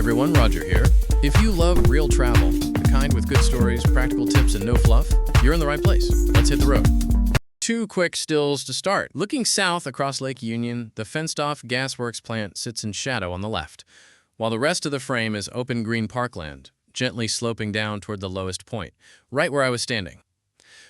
everyone, Roger here. If you love real travel, the kind with good stories, practical tips, and no fluff, you're in the right place. Let's hit the road. Two quick stills to start. Looking south across Lake Union, the fenced-off gasworks plant sits in shadow on the left, while the rest of the frame is open green parkland, gently sloping down toward the lowest point, right where I was standing.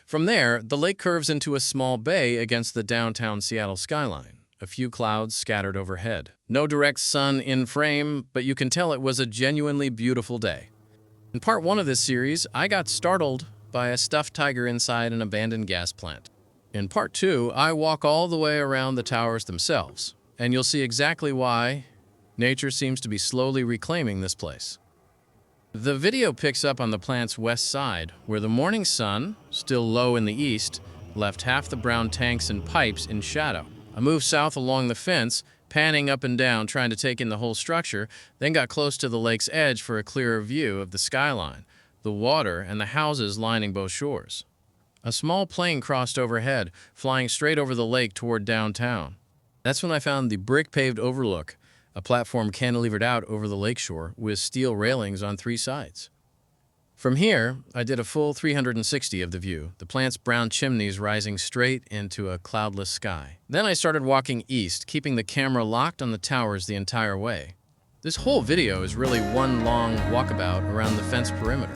From there, the lake curves into a small bay against the downtown Seattle skyline. A few clouds scattered overhead. No direct sun in frame, but you can tell it was a genuinely beautiful day. In part one of this series, I got startled by a stuffed tiger inside an abandoned gas plant. In part two, I walk all the way around the towers themselves, and you'll see exactly why nature seems to be slowly reclaiming this place. The video picks up on the plant's west side, where the morning sun, still low in the east, left half the brown tanks and pipes in shadow. I moved south along the fence, panning up and down, trying to take in the whole structure, then got close to the lake's edge for a clearer view of the skyline, the water, and the houses lining both shores. A small plane crossed overhead, flying straight over the lake toward downtown. That's when I found the brick-paved overlook, a platform cantilevered out over the lakeshore with steel railings on three sides. From here, I did a full 360 of the view, the plant's brown chimneys rising straight into a cloudless sky. Then I started walking east, keeping the camera locked on the towers the entire way. This whole video is really one long walkabout around the fence perimeter.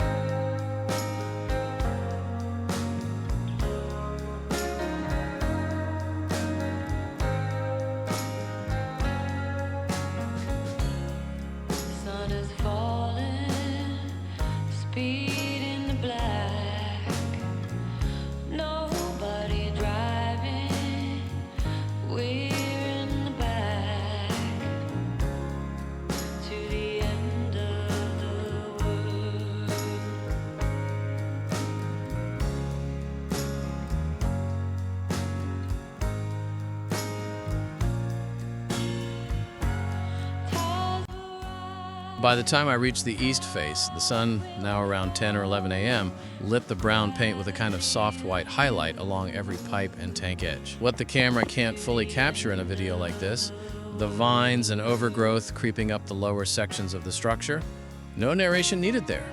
By the time I reached the east face, the sun, now around 10 or 11 a.m., lit the brown paint with a kind of soft white highlight along every pipe and tank edge. What the camera can't fully capture in a video like this, the vines and overgrowth creeping up the lower sections of the structure, no narration needed there.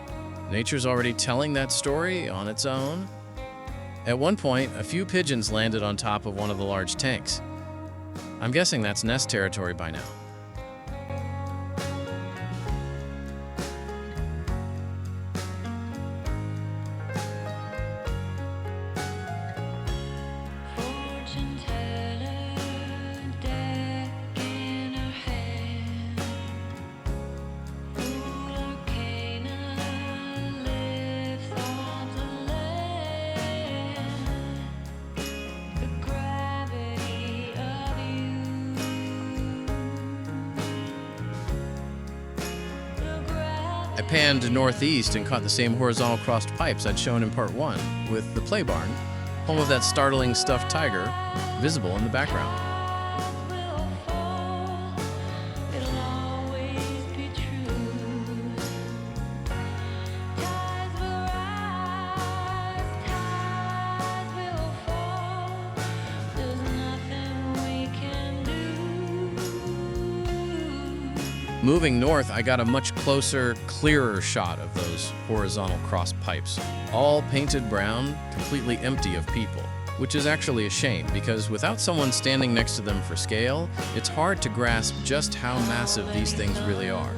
Nature's already telling that story on its own. At one point, a few pigeons landed on top of one of the large tanks. I'm guessing that's nest territory by now. I panned northeast and caught the same horizontal crossed pipes I'd shown in part one, with the play barn, home of that startling stuffed tiger, visible in the background. Moving north, I got a much closer, clearer shot of those horizontal cross pipes, all painted brown, completely empty of people, which is actually a shame because without someone standing next to them for scale, it's hard to grasp just how massive these things really are.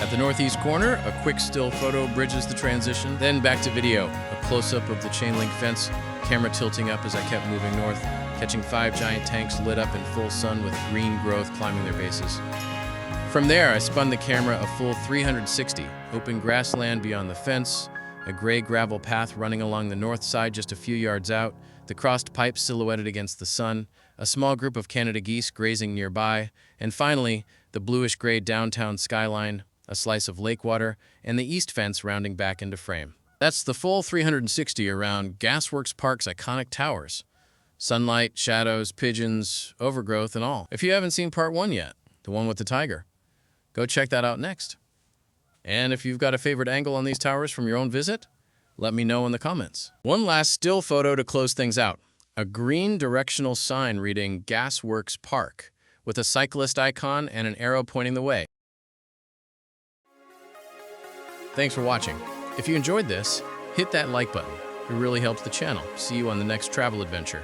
At the northeast corner, a quick still photo bridges the transition. Then back to video, a close-up of the chain link fence, camera tilting up as I kept moving north, catching 5 giant tanks lit up in full sun with green growth climbing their bases. From there, I spun the camera a full 360, open grassland beyond the fence, a gray gravel path running along the north side just a few yards out, the crossed pipes silhouetted against the sun, a small group of Canada geese grazing nearby, and finally, the bluish-gray downtown skyline, a slice of lake water, and the east fence rounding back into frame. That's the full 360 around Gasworks Park's iconic towers. Sunlight, shadows, pigeons, overgrowth, and all. If you haven't seen part 1 yet, the one with the tiger, go check that out next. And if you've got a favorite angle on these towers from your own visit, let me know in the comments. One last still photo to close things out. A green directional sign reading Gasworks Park, with a cyclist icon and an arrow pointing the way. Thanks for watching. If you enjoyed this, hit that like button. It really helps the channel. See you on the next travel adventure.